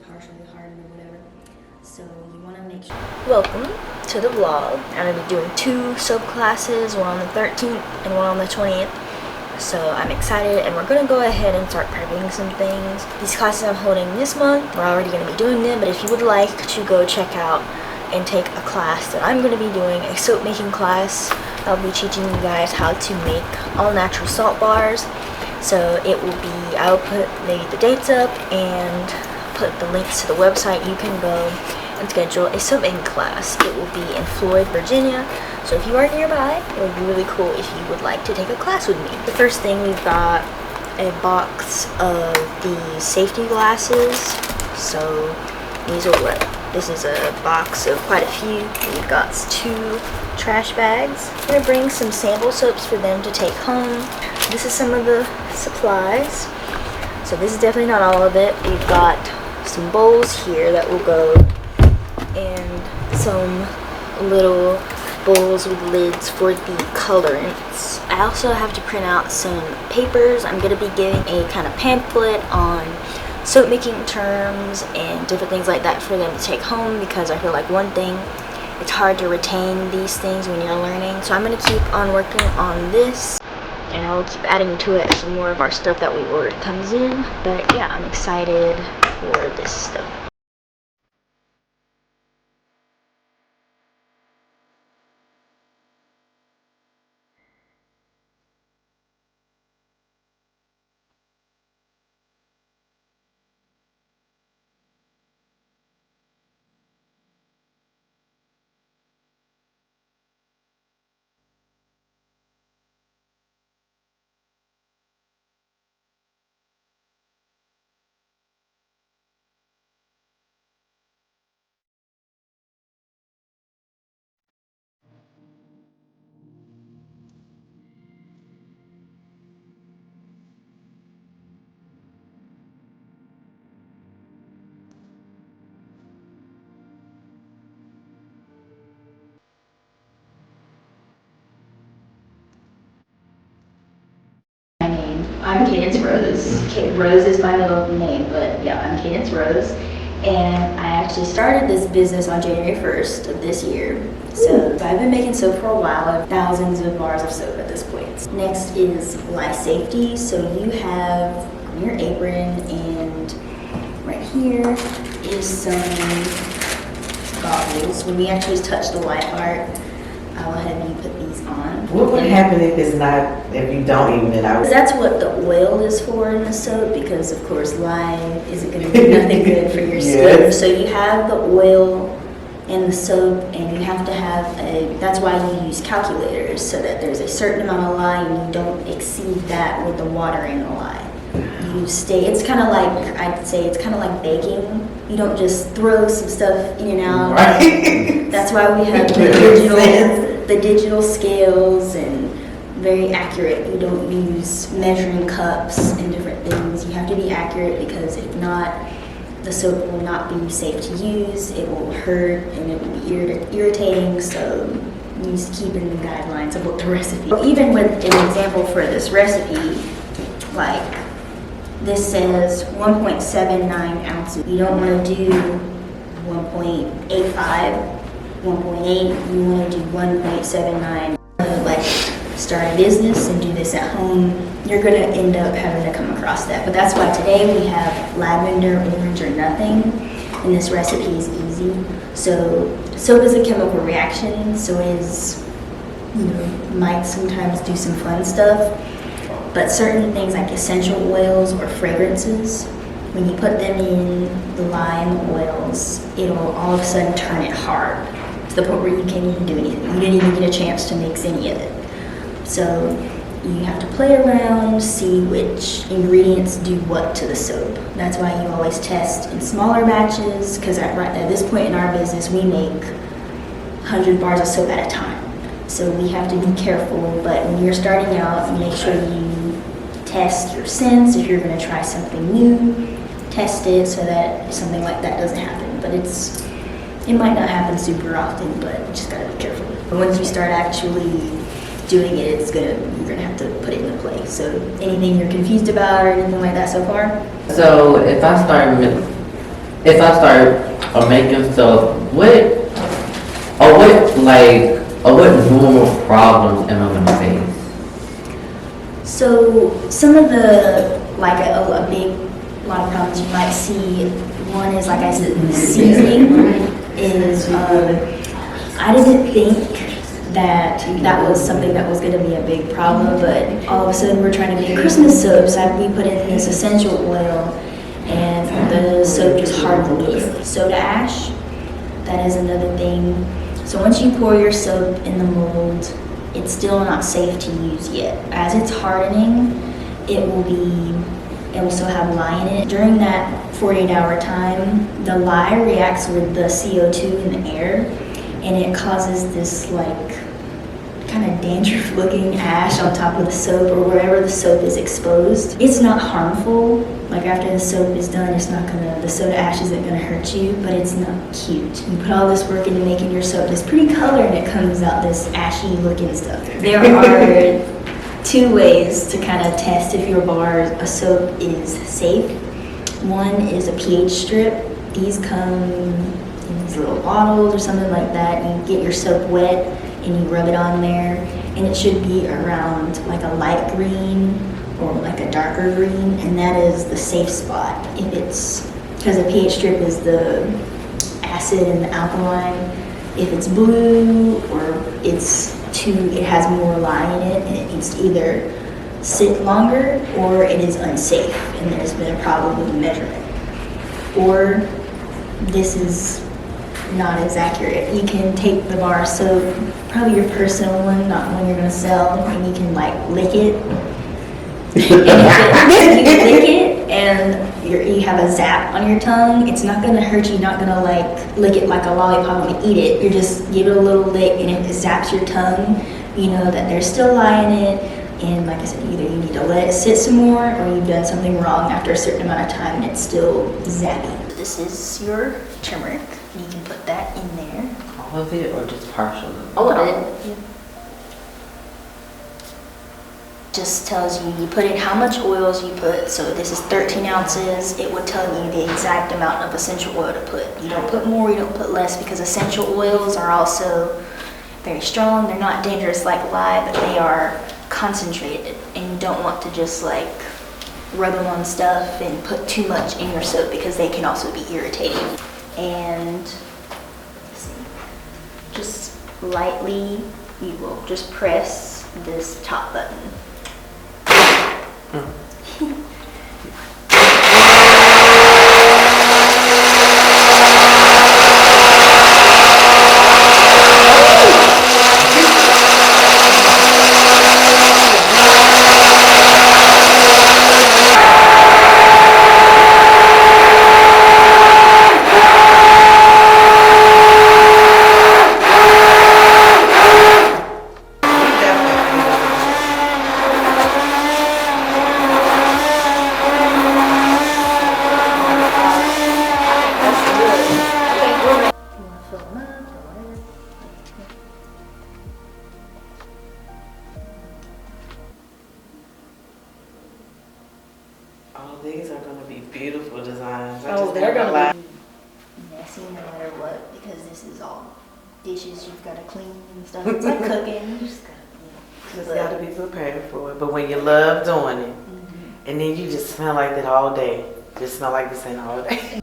partially hardened or whatever. So you want to make sure. Welcome to the vlog. I'm going to be doing 2 soap classes, one on the 13th and one on the 20th. So I'm excited, and we're going to go ahead and start prepping some things. These classes I'm holding this month, we're already going to be doing them, but if you would like to go check out and take a class that I'm going to be doing, a soap making class, I'll be teaching you guys how to make all natural salt bars. So it will be, I'll put maybe the dates up and put the links to the website. You can go and schedule a soap making class. It will be in Floyd, Virginia. So if you are nearby, it would be really cool if you would like to take a class with me. The first thing, we've got a box of the safety glasses. So these are what? This is a box of quite a few. We've got 2 trash bags. I'm gonna bring some sample soaps for them to take home. This is some of the supplies. So this is definitely not all of it. We've got some bowls here that will go, and some little bowls with lids for the colorants. I also have to print out some papers. I'm going to be giving a kind of pamphlet on soap making terms and different things like that for them to take home, because I feel like one thing, it's hard to retain these things when you're learning. So I'm going to keep on working on this, and I'll keep adding to it some more of our stuff that we ordered comes in. But yeah, I'm excited for this stuff. I'm Cadence Rose. Rose is my middle name, but yeah, I'm Cadence Rose. And I actually started this business on January 1st of this year. So I've been making soap for a while. I have thousands of bars of soap at this point. Next is life safety. So you have on your apron, and right here is some goggles. When we actually touch the light part, I will have you put these on. What would happen if it's not, if you don't even know? That's what the oil is for in the soap, because of course lime isn't going to do nothing good for your skin. Yes. So you have the oil in the soap, and you have to have that's why you use calculators, so that there's a certain amount of lye and you don't exceed that with the water in the lye. It's kind of like, I'd say it's kind of like baking. You don't just throw some stuff in and out. Right. That's why we have the digital scales, and very accurate. You don't use measuring cups and different things. You have to be accurate, because if not, the soap will not be safe to use. It will hurt and it will be irritating. So you need to keep in the guidelines of what the recipe. Even with an example for this recipe, like this says 1.79 ounces. You don't want to do 1.85, 1.8. You want to do 1.79. Like start a business and do this at home, you're going to end up having to come across that. But that's why today we have lavender, orange, or nothing, and this recipe is easy. So soap is a chemical reaction, so it is, might sometimes do some fun stuff. But certain things like essential oils or fragrances, when you put them in the lye and the oils, it'll all of a sudden turn it hard to the point where you can't even do anything. You didn't even get a chance to mix any of it. So you have to play around, see which ingredients do what to the soap. That's why you always test in smaller batches, because at this point in our business, we make 100 bars of soap at a time. So we have to be careful, but when you're starting out, you make sure you test your scents. If you're going to try something new, test it so that something like that doesn't happen. But it might not happen super often, but you just got to be careful. But once you start actually doing it, you're gonna have to put it into play. So anything you're confused about or anything like that so far? So if I start if I start making stuff, what normal problems am I gonna face? So some of the, like a big, lot of problems you might see, one is, like I said, seasoning is, I didn't think that was something that was gonna be a big problem, but all of a sudden we're trying to make Christmas soap, so we put in this essential oil and the soap just hardened with soda ash. That is another thing. So once you pour your soap in the mold, it's still not safe to use yet. As it's hardening, it will still have lye in it. During that 48-hour time, the lye reacts with the CO2 in the air, and it causes this like kind of dandruff looking ash on top of the soap or wherever the soap is exposed. It's not harmful. Like after the soap is done, the soda ash isn't gonna hurt you, but it's not cute. You put all this work into making your soap this pretty color and it comes out this ashy looking stuff. There are two ways to kind of test if your a soap is safe. One is a pH strip. These come in these little bottles or something like that. You get your soap wet and you rub it on there, and it should be around like a light green or like a darker green, and that is the safe spot. If it's, because a pH strip is the acid and the alkaline. If it's blue or it has more lye in it, and it needs to either sit longer or it is unsafe and there's been a problem with the measurement. Or this is not as accurate. You can take the bar of soap, probably your personal one, not one you're gonna sell, and you can like lick it. And if you lick it and you have a zap on your tongue, it's not gonna hurt you. You're not gonna like lick it like a lollipop and eat it. You just give it a little lick, and if it zaps your tongue, you know that there's still lye in it. And like I said, either you need to let it sit some more, or you've done something wrong after a certain amount of time and it's still zappy. This is your turmeric. You can put that in there. All of it or just partial? All of it. Yeah. Just tells you put in how much oils you put. So this is 13 ounces. It would tell you the exact amount of essential oil to put. You don't put more, you don't put less, because essential oils are also very strong. They're not dangerous like lye, but they are concentrated, and you don't want to just like rub them on stuff and put too much in your soap, because they can also be irritating. And let's see, just lightly you will just press this top button. Oh, these are going to be beautiful designs. Oh, they're gonna be messy no matter what, because this is all dishes you've got to clean and stuff. It's like cooking. You just got to be prepared for it. But when you love doing it, and then you just smell like that all day, just smell like this thing all day.